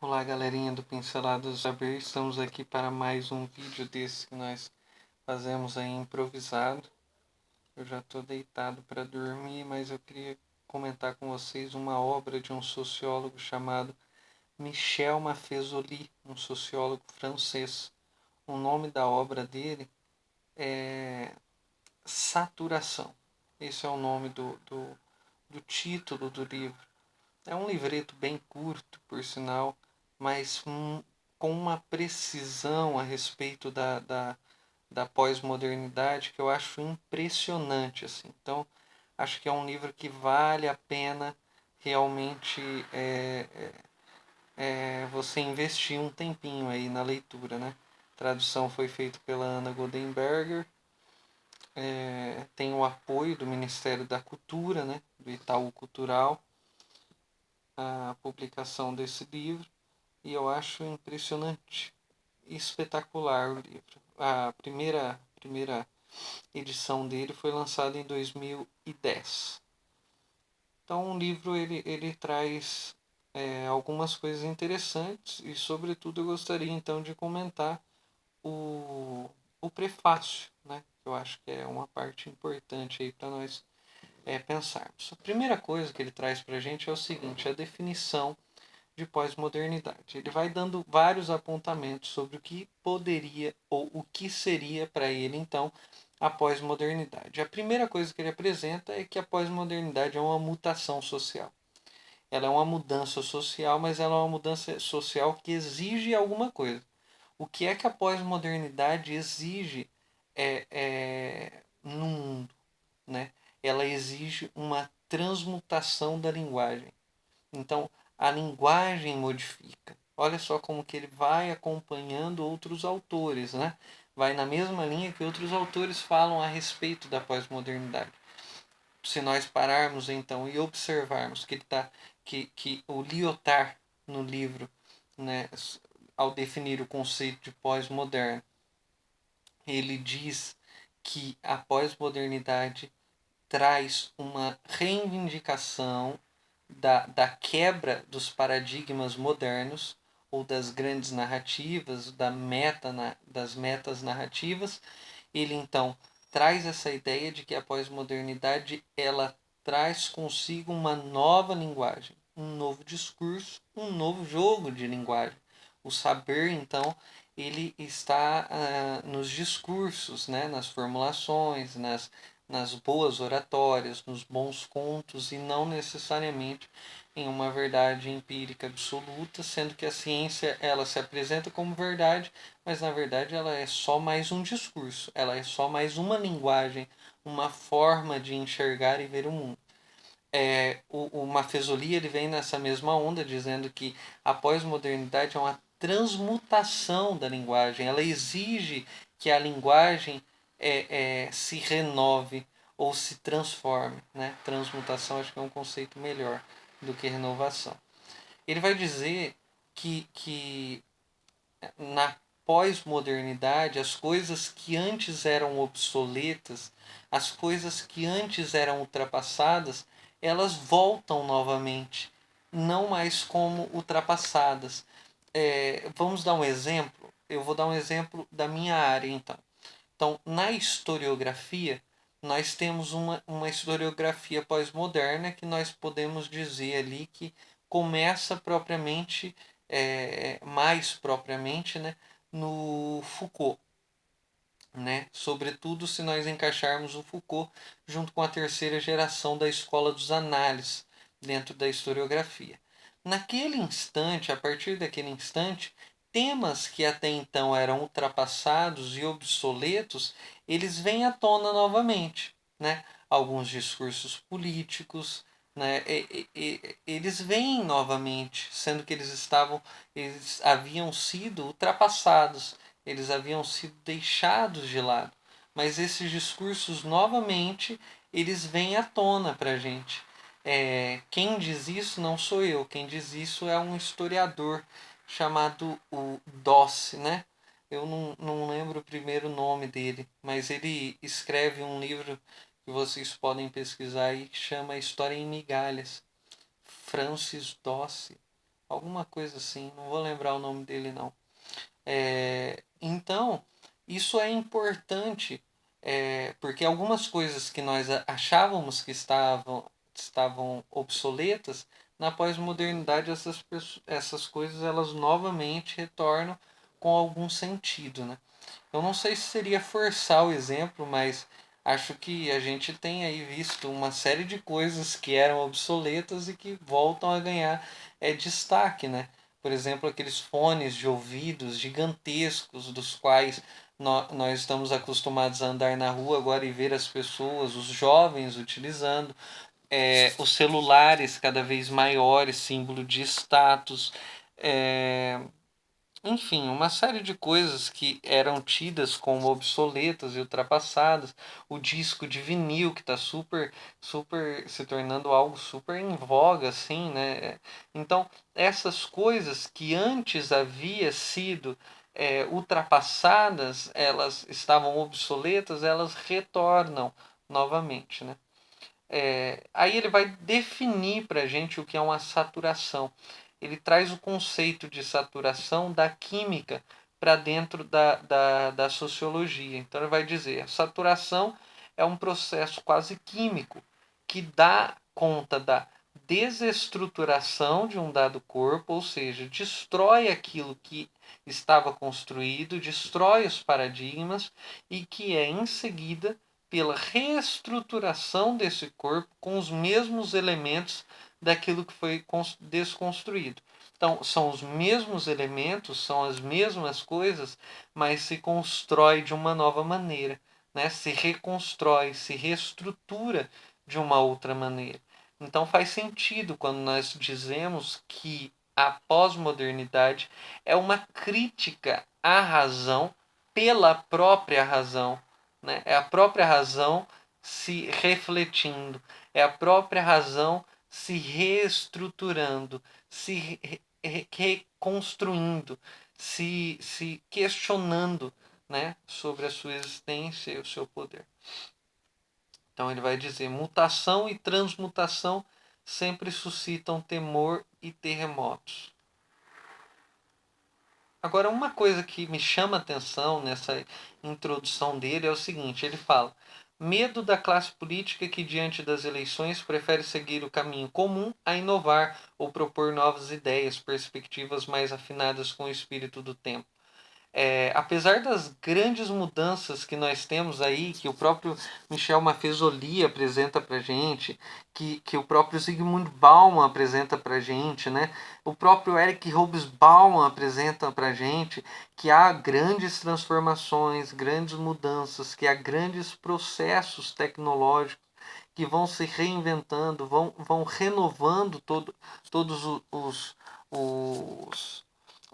Olá, galerinha do Pinceladas Saber, estamos aqui para mais um vídeo desse que nós fazemos aí improvisado. Eu já estou deitado para dormir, mas eu queria comentar com vocês uma obra de um sociólogo chamado Michel Maffezoli, um sociólogo francês. O nome da obra dele é Saturação. Esse é o nome do título do livro. É um livreto bem curto, por sinal, mas com uma precisão a respeito da pós-modernidade que eu acho impressionante. Assim. Então, acho que é um livro que vale a pena realmente você investir um tempinho aí na leitura. Né? A tradução foi feita pela Ana Goldenberger, tem o apoio do Ministério da Cultura, né? Do Itaú Cultural, a publicação desse livro. E eu acho impressionante, espetacular o livro. A primeira edição dele foi lançada em 2010. Então o livro ele traz algumas coisas interessantes e sobretudo eu gostaria então de comentar o prefácio, né? Eu acho que é uma parte importante aí para nós pensarmos. A primeira coisa que ele traz para a gente é o seguinte: a definição de pós-modernidade. Ele vai dando vários apontamentos sobre o que poderia ou o que seria para ele então a pós-modernidade. A primeira coisa que ele apresenta é que a pós-modernidade é uma mutação social. Ela é uma mudança social, mas ela é uma mudança social que exige alguma coisa. O que é que a pós-modernidade exige no mundo? Né? Ela exige uma transmutação da linguagem. Então, a linguagem modifica. Olha só como que ele vai acompanhando outros autores, né? Vai na mesma linha que outros autores falam a respeito da pós-modernidade. Se nós pararmos então e observarmos que ele que o Lyotard no livro, né, ao definir o conceito de pós-moderno, ele diz que a pós-modernidade traz uma reivindicação da quebra dos paradigmas modernos ou das grandes narrativas, das metas narrativas. Ele então traz essa ideia de que a pós-modernidade ela traz consigo uma nova linguagem, um novo discurso, um novo jogo de linguagem. O saber, então, ele está nos discursos, né, nas formulações, nas boas oratórias, nos bons contos e não necessariamente em uma verdade empírica absoluta, sendo que a ciência ela se apresenta como verdade, mas na verdade ela é só mais um discurso, ela é só mais uma linguagem, uma forma de enxergar e ver o mundo. O Maffezoli ele vem nessa mesma onda dizendo que a pós-modernidade é uma transmutação da linguagem, ela exige que a linguagem se renove ou se transforme. Né? Transmutação acho que é um conceito melhor do que renovação. Ele vai dizer que na pós-modernidade as coisas que antes eram obsoletas, as coisas que antes eram ultrapassadas, elas voltam novamente, não mais como ultrapassadas. Vamos dar um exemplo? Eu vou dar um exemplo da minha área então. Então, na historiografia, nós temos uma historiografia pós-moderna que nós podemos dizer ali que começa propriamente, mais propriamente, né, no Foucault. Né? Sobretudo se nós encaixarmos o Foucault junto com a terceira geração da escola dos análises dentro da historiografia. Naquele instante, a partir daquele instante, temas que até então eram ultrapassados e obsoletos, eles vêm à tona novamente. Né? Alguns discursos políticos, né? Eles vêm novamente, sendo que eles haviam sido ultrapassados, eles haviam sido deixados de lado. Mas esses discursos, novamente, eles vêm à tona para a gente. Quem diz isso não sou eu, quem diz isso é um historiador chamado o Dossi, né? Eu não lembro o primeiro nome dele, mas ele escreve um livro que vocês podem pesquisar aí que chama História em Migalhas. Francis Dossi, alguma coisa assim, não vou lembrar o nome dele não. Então, isso é importante, porque algumas coisas que nós achávamos que estavam obsoletas, na pós-modernidade essas coisas elas novamente retornam com algum sentido, né? Eu não sei se seria forçar o exemplo, mas acho que a gente tem aí visto uma série de coisas que eram obsoletas e que voltam a ganhar destaque, né? Por exemplo, aqueles fones de ouvidos gigantescos dos quais nós estamos acostumados a andar na rua agora e ver as pessoas, os jovens utilizando, os celulares cada vez maiores, símbolo de status, é, enfim, uma série de coisas que eram tidas como obsoletas e ultrapassadas. O disco de vinil que está super se tornando algo super em voga, assim, né? Então, essas coisas que antes havia sido ultrapassadas, elas estavam obsoletas, elas retornam novamente, né? Aí ele vai definir para a gente o que é uma saturação. Ele traz o conceito de saturação da química para dentro da sociologia. Então ele vai dizer: a saturação é um processo quase químico que dá conta da desestruturação de um dado corpo, ou seja, destrói aquilo que estava construído, destrói os paradigmas e que é em seguida pela reestruturação desse corpo com os mesmos elementos daquilo que foi desconstruído. Então, são os mesmos elementos, são as mesmas coisas, mas se constrói de uma nova maneira, né? Se reconstrói, se reestrutura de uma outra maneira. Então, faz sentido quando nós dizemos que a pós-modernidade é uma crítica à razão pela própria razão, né? É a própria razão se refletindo, é a própria razão se reestruturando, se reconstruindo, se questionando, né, sobre a sua existência e o seu poder. Então ele vai dizer: mutação e transmutação sempre suscitam temor e terremotos. Agora, uma coisa que me chama a atenção nessa introdução dele é o seguinte: ele fala, medo da classe política que, diante das eleições, prefere seguir o caminho comum a inovar ou propor novas ideias, perspectivas mais afinadas com o espírito do tempo. Apesar das grandes mudanças que nós temos aí, que o próprio Michel Maffezoli apresenta para gente, que o próprio Zygmunt Bauman apresenta para gente, né? O próprio Eric Hobsbawm apresenta para gente que há grandes transformações, grandes mudanças, que há grandes processos tecnológicos que vão se reinventando, vão renovando todos os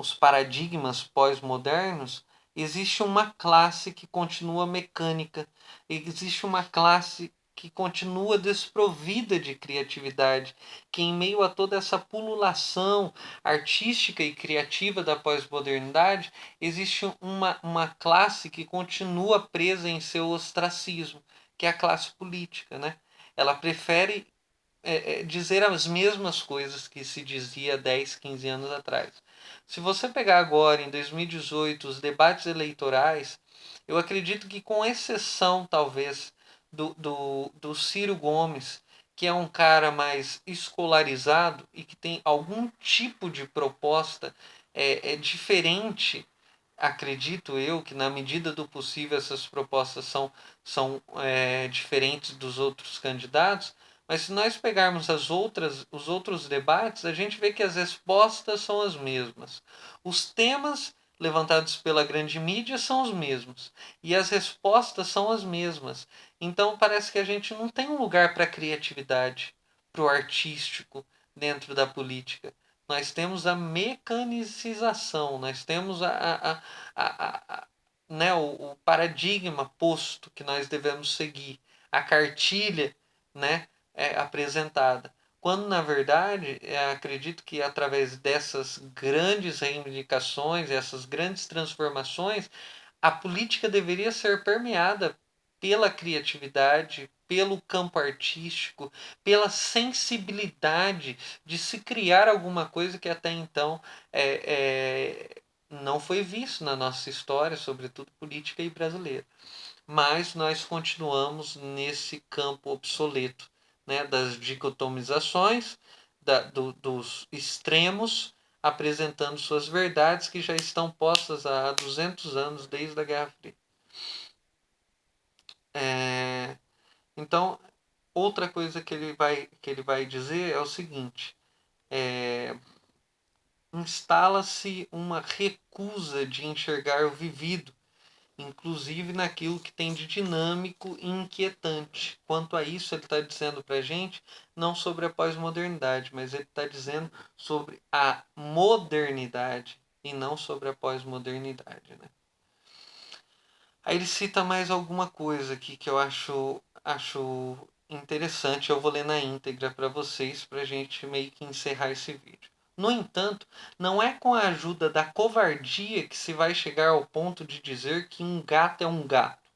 os paradigmas pós-modernos, existe uma classe que continua mecânica, existe uma classe que continua desprovida de criatividade, que em meio a toda essa pululação artística e criativa da pós-modernidade, existe uma classe que continua presa em seu ostracismo, que é a classe política, né? Ela prefere dizer as mesmas coisas que se dizia 10, 15 anos atrás. Se você pegar agora, em 2018, os debates eleitorais, eu acredito que, com exceção, talvez, do Ciro Gomes, que é um cara mais escolarizado e que tem algum tipo de proposta diferente, acredito eu que, na medida do possível, essas propostas são diferentes dos outros candidatos, mas se nós pegarmos os outros debates, a gente vê que as respostas são as mesmas. Os temas levantados pela grande mídia são os mesmos. E as respostas são as mesmas. Então parece que a gente não tem um lugar para a criatividade, para o artístico dentro da política. Nós temos a mecanicização, nós temos né, o paradigma posto que nós devemos seguir, a cartilha, né, apresentada. Quando, na verdade, acredito que através dessas grandes reivindicações, essas grandes transformações, a política deveria ser permeada pela criatividade, pelo campo artístico, pela sensibilidade de se criar alguma coisa que até então não foi visto na nossa história, sobretudo política e brasileira. Mas nós continuamos nesse campo obsoleto, né, das dicotomizações, dos extremos, apresentando suas verdades que já estão postas há 200 anos, desde a Guerra Fria. Então, outra coisa que ele vai dizer é o seguinte: instala-se uma recusa de enxergar o vivido, inclusive naquilo que tem de dinâmico e inquietante. Quanto a isso, ele está dizendo para a gente não sobre a pós-modernidade, mas ele está dizendo sobre a modernidade e não sobre a pós-modernidade, né? Aí ele cita mais alguma coisa aqui que eu acho interessante. Eu vou ler na íntegra para vocês, para a gente meio que encerrar esse vídeo. No entanto, não é com a ajuda da covardia que se vai chegar ao ponto de dizer que um gato é um gato.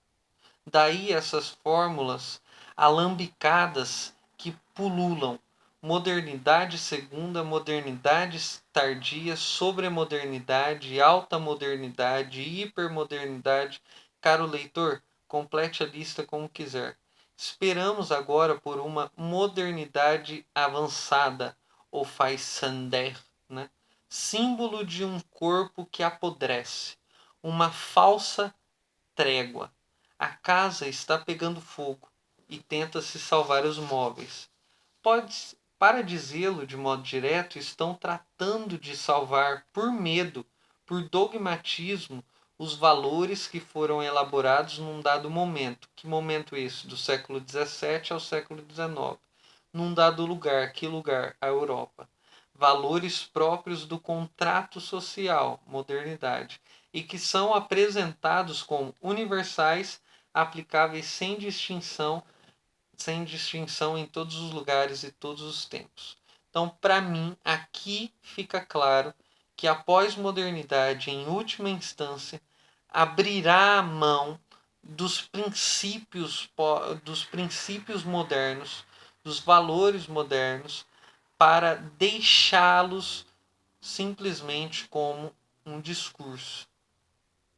Daí essas fórmulas alambicadas que pululam. Modernidade segunda, modernidade tardia, sobremodernidade, alta modernidade, hipermodernidade. Caro leitor, complete a lista como quiser. Esperamos agora por uma modernidade avançada, ou Faisander, né? Símbolo de um corpo que apodrece, uma falsa trégua. A casa está pegando fogo e tenta-se salvar os móveis. Para dizê-lo de modo direto, estão tratando de salvar por medo, por dogmatismo, os valores que foram elaborados num dado momento. Que momento esse? Do século XVII ao século XIX. Num dado lugar. Que lugar? A Europa. Valores próprios do contrato social, modernidade, e que são apresentados como universais, aplicáveis sem distinção em todos os lugares e todos os tempos. Então, para mim, aqui fica claro que a pós-modernidade, em última instância, abrirá a mão dos princípios modernos, dos valores modernos, para deixá-los simplesmente como um discurso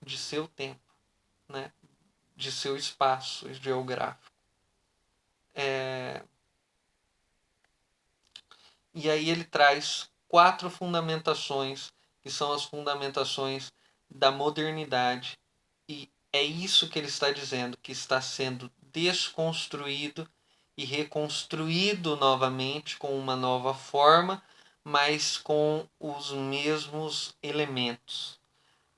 de seu tempo, né? De seu espaço geográfico. E aí ele traz 4 fundamentações, que são as fundamentações da modernidade. E é isso que ele está dizendo, que está sendo desconstruído e reconstruído novamente com uma nova forma, mas com os mesmos elementos.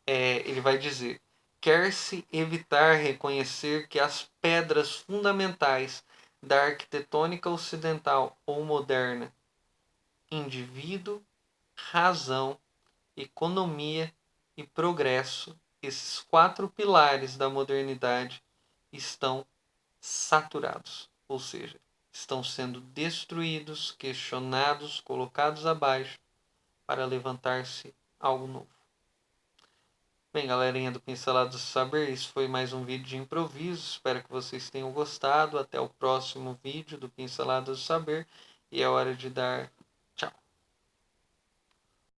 Ele vai dizer: quer-se evitar reconhecer que as pedras fundamentais da arquitetônica ocidental ou moderna, indivíduo, razão, economia e progresso, esses 4 pilares da modernidade, estão saturados, ou seja, estão sendo destruídos, questionados, colocados abaixo para levantar-se algo novo. Bem, galerinha do Pinceladas do Saber, isso foi mais um vídeo de improviso. Espero que vocês tenham gostado. Até o próximo vídeo do Pinceladas do Saber. E é hora de dar